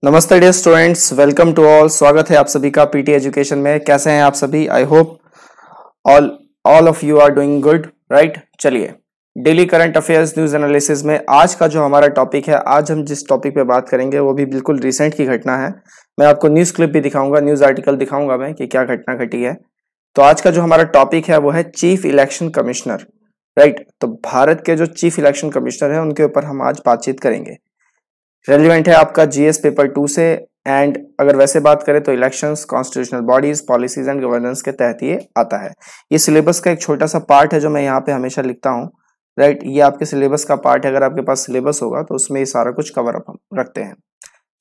नमस्ते dear students, welcome to all. स्वागत है आप सभी का पीटी एजुकेशन में। कैसे हैं आप सभी? I hope all all of you are doing good, right. चलिए, daily current affairs news analysis में आज का जो हमारा टॉपिक है, आज हम जिस टॉपिक पे बात करेंगे वो भी बिल्कुल रिसेंट की घटना है। मैं आपको न्यूज क्लिप भी दिखाऊंगा, न्यूज आर्टिकल दिखाऊंगा मैं कि क्या घटना घटी है। तो आज का जो हमारा टॉपिक है वो है चीफ इलेक्शन कमिश्नर, राइट। तो भारत के जो चीफ इलेक्शन कमिश्नर है उनके ऊपर हम आज बातचीत करेंगे। रेलिवेंट है आपका जीएस पेपर 2 से। एंड अगर वैसे बात करें तो elections, constitutional bodies, policies and governance के तहत ये आता है। ये सिलेबस का एक छोटा सा पार्ट है जो मैं यहाँ पे हमेशा लिखता हूँ, राइट। ये आपके सिलेबस का पार्ट है। अगर आपके पास सिलेबस होगा तो उसमें ये सारा कुछ कवर अप हम रखते हैं।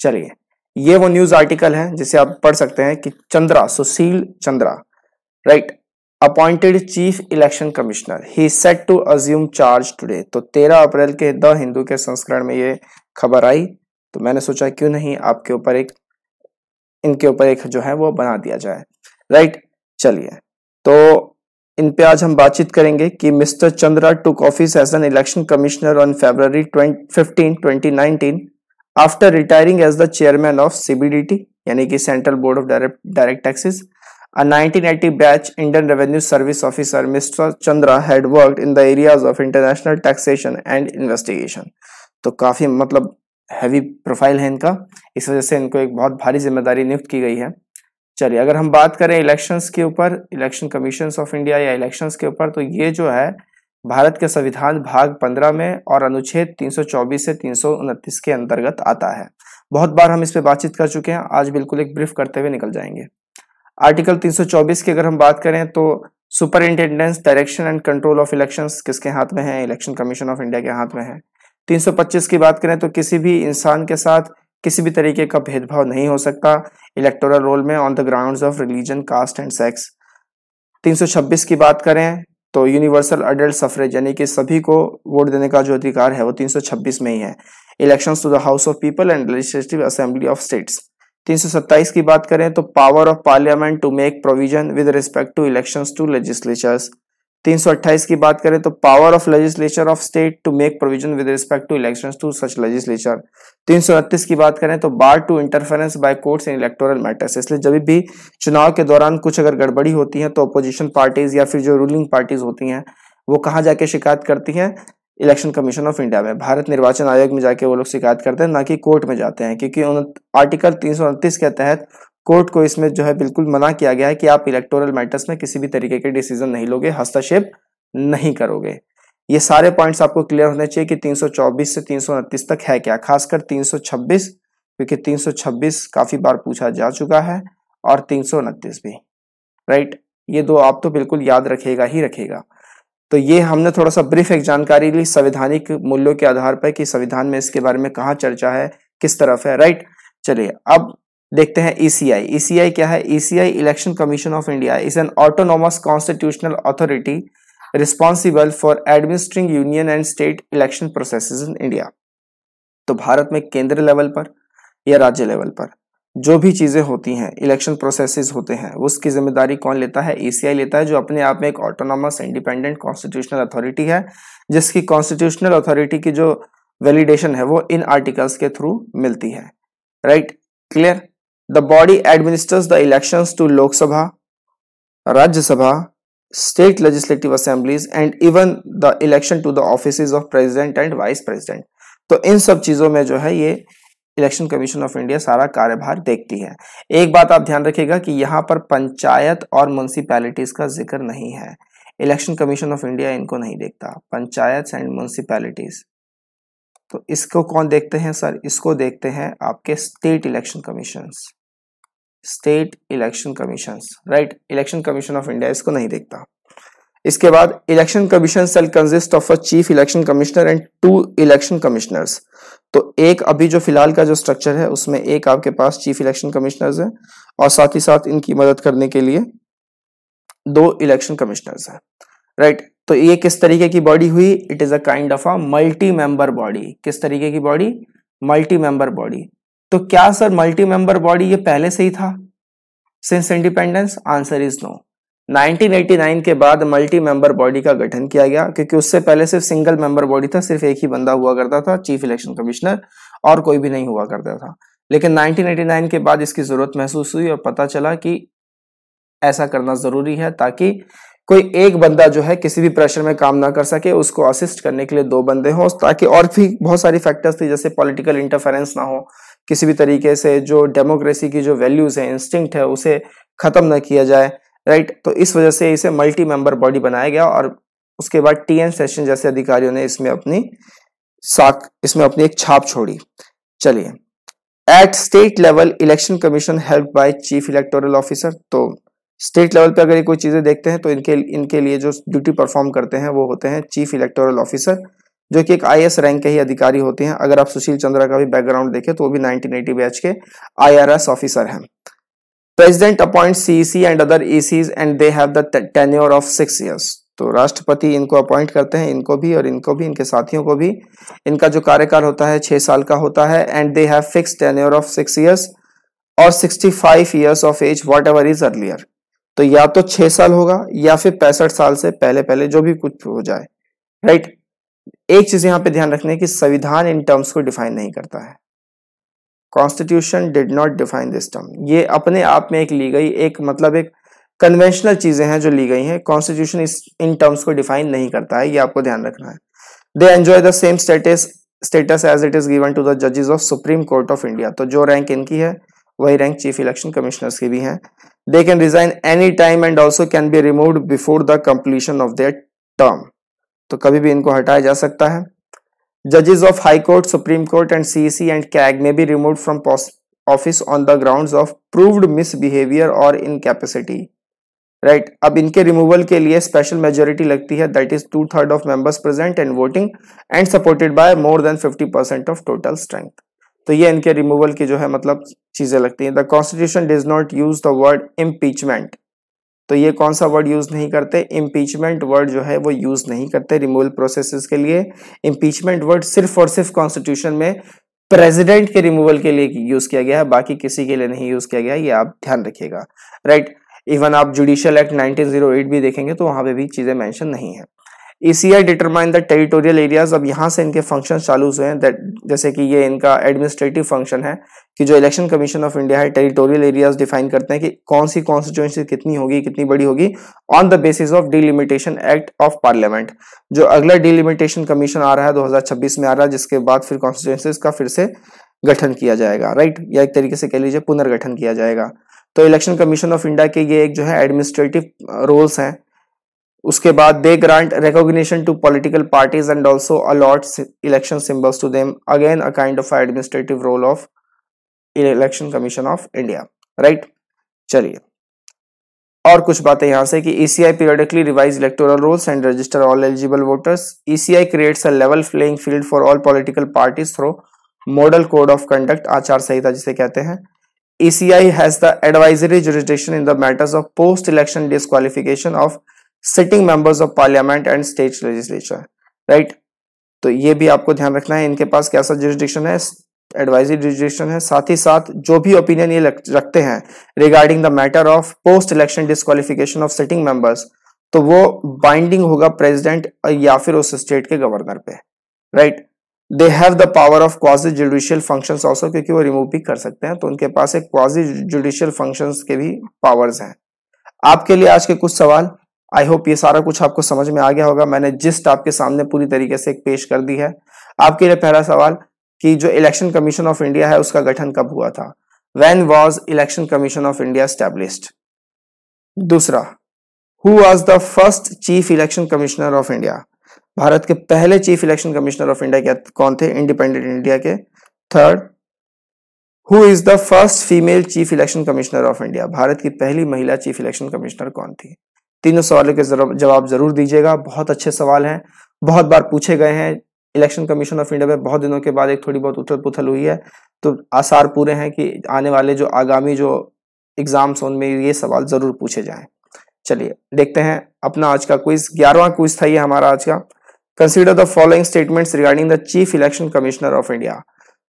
चलिए, ये वो न्यूज आर्टिकल है जिसे आप पढ़ सकते हैं कि Chandra, Sushil Chandra, right, appointed chief election commissioner, he set to assume charge today. तो 13 अप्रैल के द हिंदू के संस्करण में ये खबर आई, तो मैंने सोचा क्यों नहीं आपके ऊपर इनके ऊपर एक जो है वो बना दिया जाए, राइट। चलिए, तो इन पे आज हम बातचीत करेंगे कि Mr Chandra took office as an election commissioner on February 15, 2019 after retiring as the chairman of CBDT यानी कि central board of direct taxes. A 1980 batch Indian Revenue Service officer, Mr. Chandra had worked in the areas of international taxation and investigation. तो काफी मतलब heavy profile है इनका, इस वजह से इनको एक बहुत भारी जिम्मेदारी नियुक्त की गई है। चलिए, अगर हम बात करें इलेक्शंस के ऊपर, इलेक्शन कमीशंस ऑफ इंडिया या इलेक्शंस के ऊपर, तो ये जो है भारत के संविधान भाग 15 में और अनुच्छेद 324 से 329 के अंतर्गत आता है। बहुत बार हम इस पे बातचीत कर चुके हैं, आज बिल्कुल एक ब्रीफ करते हुए निकल जाएंगे। आर्टिकल 324 की अगर हम बात करें तो superintendence, direction and control of elections किसके हाथ में है? इलेक्शन कमीशन ऑफ इंडिया के हाथ में है। 325 की बात करें तो किसी भी इंसान के साथ किसी भी तरीके का भेदभाव नहीं हो सकता इलेक्टोरल रोल में on the grounds of religion, caste and sex. 326 की बात करें तो यूनिवर्सल अडल्ट सफरेज यानी कि सभी को वोट देने का जो अधिकार है वो 326 में ही है। Elections to the house of people and legislative assembly of states. 327 की बात करें तो power of parliament to make provision with respect to elections to legislatures. 328 की बात करें तो power of legislature of state to make provision with respect to elections to such legislature. 329 की बात करें तो bar to interference by courts in electoral matters. इसलिए जब भी चुनाव के दौरान कुछ अगर गड़बड़ी होती है तो अपोजिशन पार्टीज या फिर जो रूलिंग पार्टीज होती हैं वो कहाँ जाके शिकायत करती हैं? इलेक्शन कमीशन ऑफ इंडिया में, भारत निर्वाचन आयोग में जाके वो लोग शिकायत करते हैं, ना कि कोर्ट में जाते हैं, क्योंकि आर्टिकल 329 के तहत कोर्ट को इसमें जो है बिल्कुल मना किया गया है कि आप इलेक्टोरल मैटर्स में किसी भी तरीके के डिसीजन नहीं लोगे, हस्तक्षेप नहीं करोगे। ये सारे पॉइंट्स आपको क्लियर होने चाहिए कि 324 से 329 तक है क्या, खासकर 326, क्योंकि 326 काफी बार पूछा जा चुका है और 329 भी, राइट। ये दो आप तो बिल्कुल याद रखेगा ही रखेगा। तो ये हमने थोड़ा सा ब्रीफ एक जानकारी ली संवैधानिक मूल्यों के आधार पर कि संविधान में इसके बारे में कहाँ चर्चा है, किस तरफ है, राइट। चलिए, अब देखते हैं ईसीआई। ईसीआई क्या है? ECI election commission of India is an autonomous constitutional authority responsible for administering union and state election processes in India. तो भारत में केंद्र लेवल पर या राज्य लेवल पर जो भी चीजें होती हैं, इलेक्शन प्रोसेसेस होते हैं, उसकी जिम्मेदारी कौन लेता है? ईसीआई लेता है, जो अपने आप में एक ऑटोनोमस इंडिपेंडेंट कॉन्स्टिट्यूशनल अथॉरिटी है, जिसकी कॉन्स्टिट्यूशनल अथॉरिटी की जो वैलिडेशन है वो इन आर्टिकल्स के थ्रू मिलती है, right. Clear? The body administers the elections to Lok Sabha, Rajya Sabha, state legislative assemblies and even the election to the offices of president and vice president. तो इन सब चीजों में जो है ये इलेक्शन कमीशन ऑफ इंडिया सारा कार्यभार देखती है। एक बात आप ध्यान रखिएगा कि यहाँ पर पंचायत और म्युनिसिपैलिटीज का जिक्र नहीं है। इलेक्शन कमीशन ऑफ इंडिया इनको नहीं देखता, पंचायत एंड म्युनिसिपैलिटीज। तो इसको कौन देखते हैं सर? इसको देखते हैं आपके state election commissions, state election commissions, right. Election commission of India इसको नहीं देखता। इसके बाद election commission shall consist of a chief election commissioner and 2 election commissioners. तो एक अभी जो फिलहाल का जो स्ट्रक्चर है उसमें एक आपके पास चीफ इलेक्शन कमिश्नर्स है और साथ ही साथ इनकी मदद करने के लिए 2 इलेक्शन कमिश्नर्स हैं, राइट। तो ये किस तरीके की बॉडी हुई? It is a kind of a multi member body. किस तरीके की बॉडी? Multi member body. तो क्या सर मल्टी मेंबर बॉडी ये पहले से ही था since independence? Answer is no. 1989 के बाद मल्टी मेंबर बॉडी का गठन किया गया, क्योंकि उससे पहले सिर्फ सिंगल मेंबर बॉडी था, सिर्फ एक ही बंदा हुआ करता था, चीफ इलेक्शन कमिश्नर, और कोई भी नहीं हुआ करता था। लेकिन 1989 के बाद इसकी जरूरत महसूस हुई और पता चला कि ऐसा करना जरूरी है ताकि कोई एक बंदा जो है किसी भी प्रेशर में काम ना कर सके, उसको असिस्ट करने के लिए दो बंदे हों, ताकि और भी बहुत सारी फैक्टर्स थी जैसे पॉलिटिकल इंटरफेरेंस ना हो, किसी भी तरीके से जो डेमोक्रेसी की जो वैल्यूज है, इंस्टिंक्ट है, उसे खत्म न किया जाए, राइट। तो इस वजह से इसे मल्टी मेंबर बॉडी बनाया गया और उसके बाद टीएन सेशन जैसे अधिकारियों ने इसमें अपनी एक छाप छोड़ी। चलिए, at state level election commission help by chief electoral officer. तो स्टेट लेवल पे अगर ये कोई चीजें देखते हैं तो इनके लिए जो ड्यूटी परफॉर्म करते हैं वो होते हैं चीफ इलेक्टोरल ऑफिसर, जो कि एक आईएएस रैंक के ही अधिकारी होते हैं। अगर आप सुशील चंद्रा का भी बैकग्राउंड देखें तो वो भी 1980 बैच के आईआरएस ऑफिसर हैं। President appoint CEC and other ECs and they have the tenure of 6 years। तो राष्ट्रपति इनको अपॉइंट करते हैं, इनको भी और इनको भी, इनके साथियों को भी। इनका जो कार्यकाल होता है 6 साल का होता है। And they have fixed tenure of 6 years और 65 years of age whatever is earlier. तो या तो 6 साल होगा या फिर 65 साल से पहले पहले जो भी कुछ हो जाए, राइट। एक चीज यहां पे ध्यान रखने की, संविधान इन टर्म्स को डिफाइन नहीं करता है। Constitution did not define this term. ये अपने आप में एक ली गई एक कन्वेंशनल चीजें हैं जो ली गई हैं। कॉन्स्टिट्यूशन इस इन टर्म्स को डिफाइन नहीं करता है, ये आपको ध्यान रखना है। They enjoy the same status as it is given to the जजेस of supreme court of India. तो जो रैंक इनकी है वही रैंक चीफ इलेक्शन कमिश्नर्स की भी है। They can resign any time and also can be removed before the completion of their term. तो कभी भी इनको हटाया जा सकता है। जजेस of high court, supreme court and CEC and CAG may be removed from office on the grounds of proved misbehaviour और इनकैपेसिटी, राइट। अब इनके रिमूवल के लिए स्पेशल मेजोरिटी लगती है, that is 2/3 of members present and voting and supported by more than 50% of total strength. तो ये इनके रिमूवल की जो है चीजें लगती हैं। The constitution does not use the word impeachment. तो ये कौन सा वर्ड यूज नहीं करते? इम्पीचमेंट वर्ड जो है वो यूज नहीं करते रिमूवल प्रोसेसेस के लिए। इम्पीचमेंट वर्ड सिर्फ और सिर्फ कॉन्स्टिट्यूशन में प्रेसिडेंट के रिमूवल के लिए यूज किया गया है, बाकी किसी के लिए नहीं यूज किया गया, ये आप ध्यान रखिएगा, राइट। इवन आप जुडिशियल एक्ट 1908 भी देखेंगे तो वहां पे भी चीजें मेंशन नहीं है। ECI determine the territorial areas. अब यहाँ से इनके फंक्शन चालू हुए हैं, जैसे कि ये इनका एडमिनिस्ट्रेटिव फंक्शन है कि जो इलेक्शन कमीशन ऑफ इंडिया है टेरिटोरियल एरियाज डिफाइन करते हैं कि कौन सी कॉन्स्टिट्यूएंसी कितनी होगी, कितनी बड़ी होगी, on the basis of delimitation act of parliament. जो अगला डिलिमिटेशन कमीशन आ रहा है 2026 में आ रहा है, जिसके बाद फिर कॉन्स्टिट्यूएंसीज का फिर से गठन किया जाएगा, राइट, या एक तरीके से कह लीजिए पुनर्गठन किया जाएगा। तो इलेक्शन कमीशन ऑफ इंडिया के ये एक जो है एडमिनिस्ट्रेटिव रोल्स हैं। उसके बाद they grant recognition to political parties and also allot election symbols to them, again a kind of administrative role of election commission of India, right. चलिए और कुछ बातें यहां से कि ECI periodically revise electoral rolls and register all eligible voters. ECI creates a level playing field for all political parties through model code of conduct, आचार संहिता जिसे कहते हैं। ECI has the advisory jurisdiction in the matters of post-election disqualification of sitting members of parliament and state legislature, right। तो ये भी आपको ध्यान रखना है, इनके पास कैसा jurisdiction है, एडवाइजरी जुरिडिक्शन है। साथ ही साथ जो भी ओपिनियन ये रखते हैं regarding the matter of post election disqualification of sitting members, तो वो बाइंडिंग होगा प्रेसिडेंट या फिर उस स्टेट के गवर्नर पे, right. They have the power of quasi judicial functions also, क्योंकि वो रिमूव भी कर सकते हैं, तो उनके पास एक क्वाजी जुडिशियल फंक्शंस के भी पावर्स हैं। आपके लिए आज के कुछ सवाल, आई होप ये सारा कुछ आपको समझ में आ गया होगा। मैंने जिस्ट आपके सामने पूरी तरीके से एक पेश कर दी है। आपके लिए पहला सवाल कि जो इलेक्शन कमीशन ऑफ इंडिया है उसका गठन कब हुआ था? When was election commission of India established? दूसरा, Who was the first chief election commissioner of India? Bharat के पहले chief election commissioner of India कौन थे इंडिपेंडेंट इंडिया के? Third, Who is the first female chief election commissioner of India? Bharat की पहली महिला chief election commissioner कौन थी? तीनों सवालों के जवाब जरूर दीजिएगा। बहुत अच्छे सवाल हैं, बहुत बार पूछे गए हैं। इलेक्शन कमीशन ऑफ इंडिया में बहुत दिनों के बाद एक थोड़ी बहुत उथल पुथल हुई है, तो आसार पूरे हैं कि आने वाले जो आगामी जो एग्जाम्स उनमें ये सवाल जरूर पूछे जाएं। चलिए देखते हैं अपना आज का क्विज, 11वां क्विज था ये हमारा आज का। Consider the following statements regarding the chief election commissioner of India.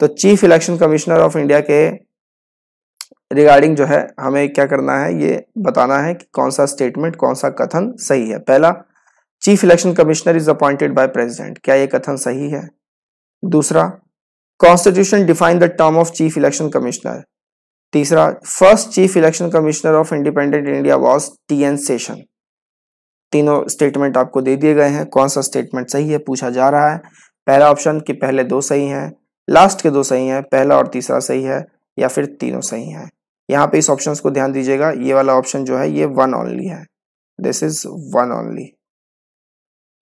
तो chief election commissioner of India के रिगार्डिंग जो है हमें क्या करना है, ये बताना है कि कौन सा स्टेटमेंट, कौन सा कथन सही है। पहला, chief election commissioner is appointed by president, क्या ये कथन सही है? दूसरा, constitution define the term of chief election commissioner. तीसरा, first chief election commissioner of independent India was T N. Seshan. तीनों स्टेटमेंट आपको दे दिए गए हैं, कौन सा स्टेटमेंट सही है पूछा जा रहा है। पहला ऑप्शन कि पहले दो सही हैं, लास्ट के दो सही हैं, पहला और तीसरा सही है, या फिर तीनों सही हैं। यहाँ पे इस ऑप्शंस को ध्यान दीजिएगा, ये वाला ऑप्शन जो है ये वन ओनली है, this is one only,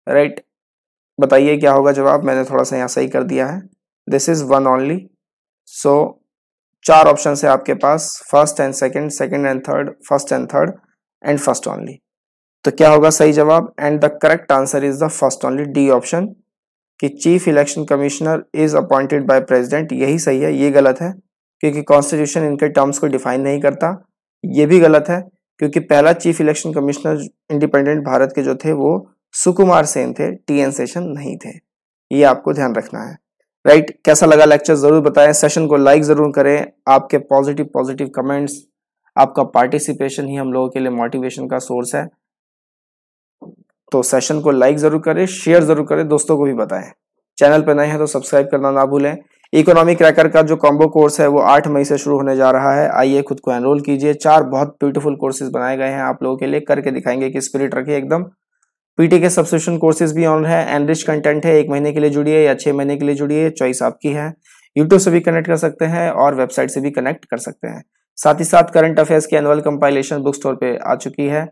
right. बताइए क्या होगा जवाब, मैंने थोड़ा सा यहाँ सही कर दिया है, this is one only. So 4 option है आपके पास, first and second, second and third, first and third, and first only. तो क्या होगा सही जवाब, and the correct answer is the first only, D option, कि chief election commissioner is appointed by president. यही सही है, ये गलत है क्योंकि कॉन्स्टिट्यूशन इनके टर्म्स को डिफाइन नहीं करता। ये भी गलत है क्योंकि पहला chief election commissioner independent Bharat के जो थे वो सुकुमार सेन थे, टी.एन. शेषन नहीं थे। ये आपको ध्यान रखना है, राइट। कैसा लगा लेक्चर जरूर बताएं, सेशन को लाइक जरूर करें। आपके पॉजिटिव कमेंट्स, आपका पार्टिसिपेशन ही हम लोगों के लिए मोटिवेशन का सोर्स है। तो सेशन को लाइक जरूर करें, शेयर जरूर करें, दोस्तों को भी बताएं। चैनल पर नए हैं तो सब्सक्राइब करना ना भूलें। इकोनॉमी क्रैकर का जो कॉम्बो कोर्स है वो 8 मई से शुरू होने जा रहा है, आइए खुद को एनरोल कीजिए। 4 बहुत ब्यूटीफुल कोर्सेज बनाए गए हैं आप लोगों के लिए, करके दिखाएंगे कि स्पिरिट रखिए एकदम। पीटी के सब्सक्रिप्शन कोर्सेज भी ऑन है, एनरिच कंटेंट है, 1 महीने के लिए जुड़िए या 6 महीने के लिए जुड़िए, चॉइस आपकी है। यूट्यूब से भी कनेक्ट कर सकते हैं और वेबसाइट से भी कनेक्ट कर सकते हैं। साथ ही साथ करंट अफेयर्स की एनुअल कंपाइलेशन बुक स्टोर पे आ चुकी है,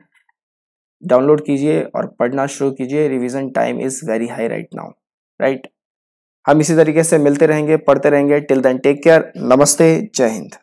डाउनलोड कीजिए और पढ़ना शुरू कीजिए। Revision time is very high right now, right. हम इसी तरीके से मिलते रहेंगे, पढ़ते रहेंगे। टिल देन टेक केयर, नमस्ते, जय हिंद।